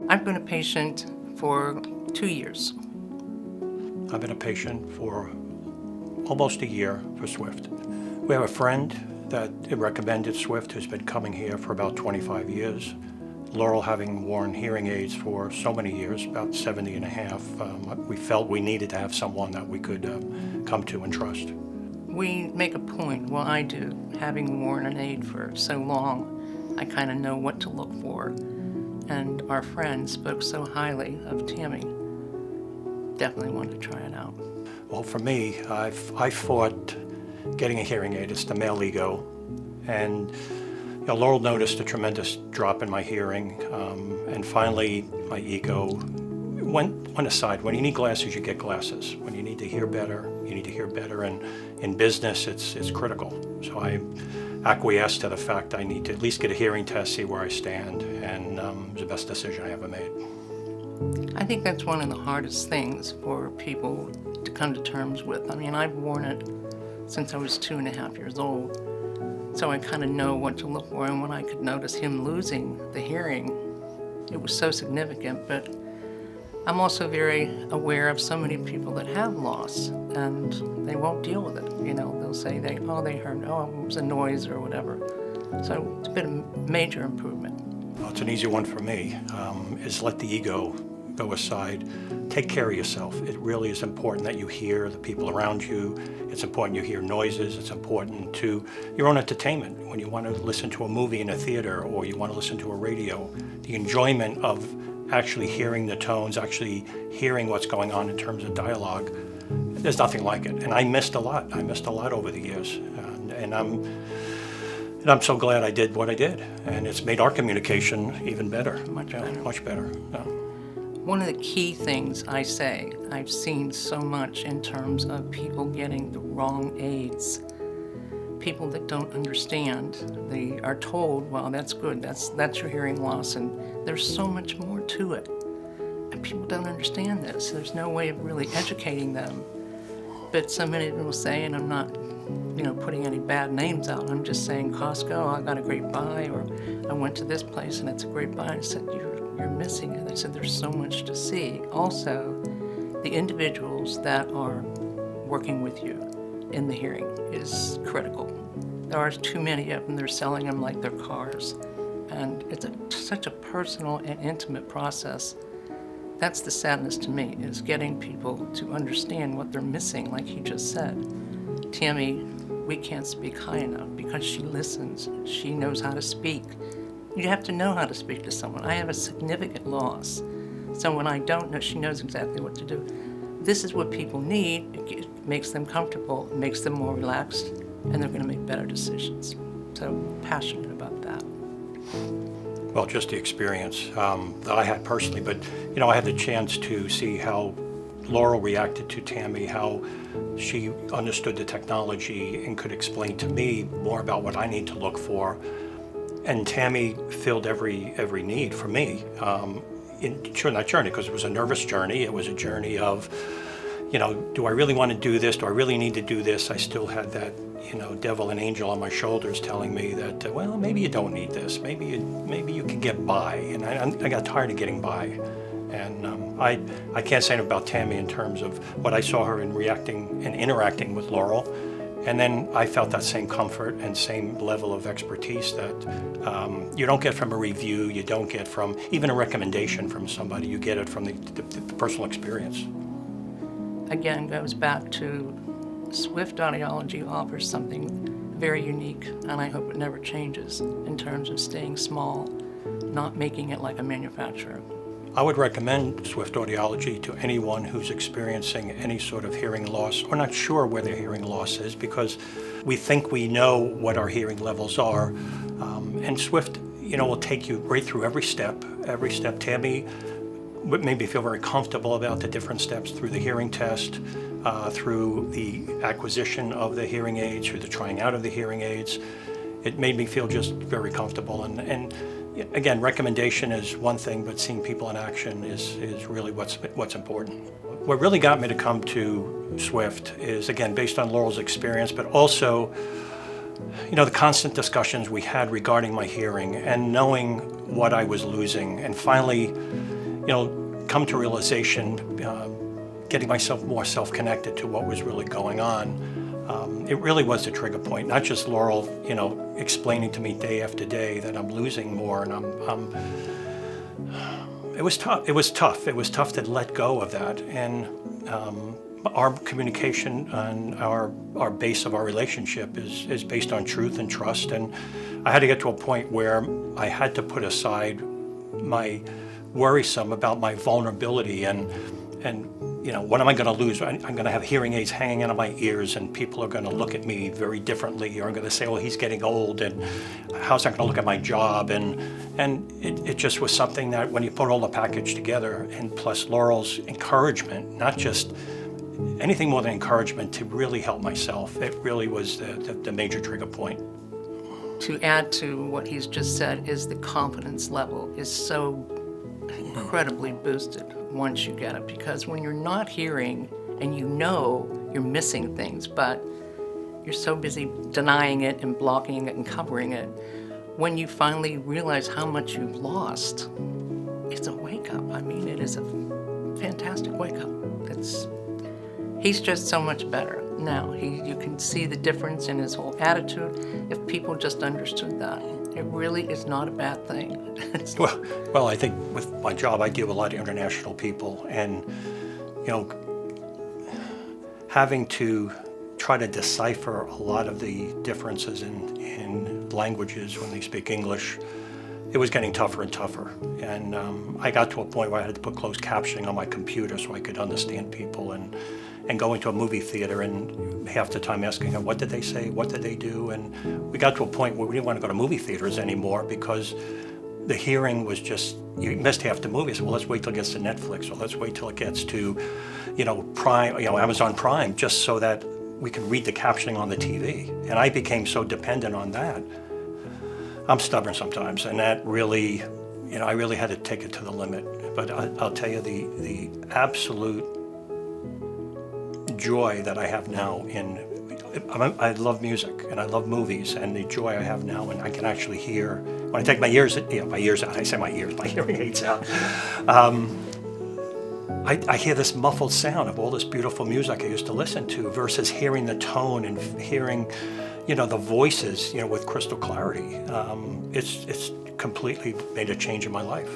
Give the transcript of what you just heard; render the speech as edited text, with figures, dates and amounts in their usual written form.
I've been a patient for 2 years. I've been a patient for almost a year for Swift. We have a friend that recommended Swift who's been coming here for about 25 years. Laurel, having worn hearing aids for so many years, about 70 and a half, we felt we needed to have someone that we could come to and trust. We make a point, well, I do, having worn an aid for so long, I kind of know what to look for. And our friend spoke so highly of Tammy. Definitely wanted to try it out. Well, for me, I fought getting a hearing aid. It's the male ego. And Laurel noticed a tremendous drop in my hearing. And finally, my ego went aside. When you need glasses, you get glasses. When you need to hear better, you need to hear better. And in business, it's critical. So I acquiesced to the fact I need to at least get a hearing test, see where I stand, and it was the best decision I ever made. I think that's one of the hardest things for people to come to terms with. I mean, I've worn it since I was 2.5 years old, so I kind of know what to look for. And when I could notice him losing the hearing, it was so significant. But I'm also very aware of so many people that have loss, and they won't deal with it. They'll say they heard, it was a noise or whatever. So it's been a major improvement. Well, it's an easy one for me, is let the ego go aside. Take care of yourself. It really is important that you hear the people around you. It's important you hear noises. It's important to your own entertainment. When you want to listen to a movie in a theater or you want to listen to a radio, the enjoyment of actually hearing the tones, actually hearing what's going on in terms of dialogue, there's nothing like it. And I missed a lot. I missed a lot over the years. And I'm so glad I did what I did. And it's made our communication even better. Much better. Much better. Yeah. One of the key things I've seen so much in terms of people getting the wrong aids. People that don't understand, they are told, well, that's good, that's your hearing loss, and there's so much more to it. And people don't understand this. There's no way of really educating them. But so many will say, and I'm not putting any bad names out, I'm just saying Costco, I got a great buy, or I went to this place and it's a great buy. I said, you're missing it. I said, there's so much to see. Also, the individuals that are working with you in the hearing is critical. There are too many of them. They're selling them like they're cars. And it's such a personal and intimate process. That's the sadness to me, is getting people to understand what they're missing, like he just said. Tammy, we can't speak high enough because she listens. She knows how to speak. You have to know how to speak to someone. I have a significant loss. So when I don't know, she knows exactly what to do. This is what people need. It makes them comfortable, it makes them more relaxed, and they're going to make better decisions. So passionate about that. Well, just the experience that I had personally, but I had the chance to see how Laurel reacted to Tammy, how she understood the technology and could explain to me more about what I need to look for. And Tammy filled every need for me during that journey, because it was a nervous journey. It was a journey of, do I really want to do this? Do I really need to do this? I still had that, devil and angel on my shoulders telling me that, well, maybe you don't need this. Maybe you can get by. And I got tired of getting by. And I can't say about Tammy in terms of what I saw her in reacting and interacting with Laurel. And then I felt that same comfort and same level of expertise that you don't get from a review, you don't get from even a recommendation from somebody, you get it from the personal experience. Again, goes back to Swift Audiology offers something very unique, and I hope it never changes in terms of staying small, not making it like a manufacturer. I would recommend Swift Audiology to anyone who's experiencing any sort of hearing loss or not sure where their hearing loss is, because we think we know what our hearing levels are. And Swift, will take you right through every step. Tammy made me feel very comfortable about the different steps through the hearing test, through the acquisition of the hearing aids, through the trying out of the hearing aids. It made me feel just very comfortable. And again, recommendation is one thing, but seeing people in action is really what's important. What really got me to come to Swift is, again, based on Laurel's experience, but also the constant discussions we had regarding my hearing and knowing what I was losing, and finally, come to realization, getting myself more self-connected to what was really going on. It really was the trigger point, not just Laurel, explaining to me day after day that I'm losing more, and it was tough. It was tough. It was tough to let go of that. And our communication and our base of our relationship is based on truth and trust. And I had to get to a point where I had to put aside my worrisome about my vulnerability and what am I going to lose? I'm going to have hearing aids hanging out of my ears, and people are going to look at me very differently, or I'm going to say, well, he's getting old, and how's that going to look at my job? And it just was something that when you put all the package together, and plus Laurel's encouragement, not just anything more than encouragement, to really help myself, it really was the major trigger point. To add to what he's just said is the confidence level is so incredibly boosted once you get it, because when you're not hearing and you're missing things, but you're so busy denying it and blocking it and covering it, when you finally realize how much you've lost, it's a wake up. I mean, it is a fantastic wake up. He's just so much better now. You can see the difference in his whole attitude. If people just understood that, it really is not a bad thing. Well, I think with my job, I deal with a lot of international people, and having to try to decipher a lot of the differences in languages when they speak English, it was getting tougher and tougher. And I got to a point where I had to put closed captioning on my computer so I could understand people, and go into a movie theater and half the time asking them, what did they say? What did they do? And we got to a point where we didn't want to go to movie theaters anymore because the hearing was just, you missed half the movie. So, well, let's wait till it gets to Netflix, or let's wait till it gets to, Prime, Amazon Prime, just so that we can read the captioning on the TV. And I became so dependent on that. I'm stubborn sometimes, and that really, I really had to take it to the limit. But I'll tell you, the absolute joy that I have now I love music and I love movies, and the joy I have now when I can actually hear, when I take my ears out, I say my hearing aids out, I hear this muffled sound of all this beautiful music I used to listen to versus hearing the tone and hearing, the voices, with crystal clarity. It's completely made a change in my life.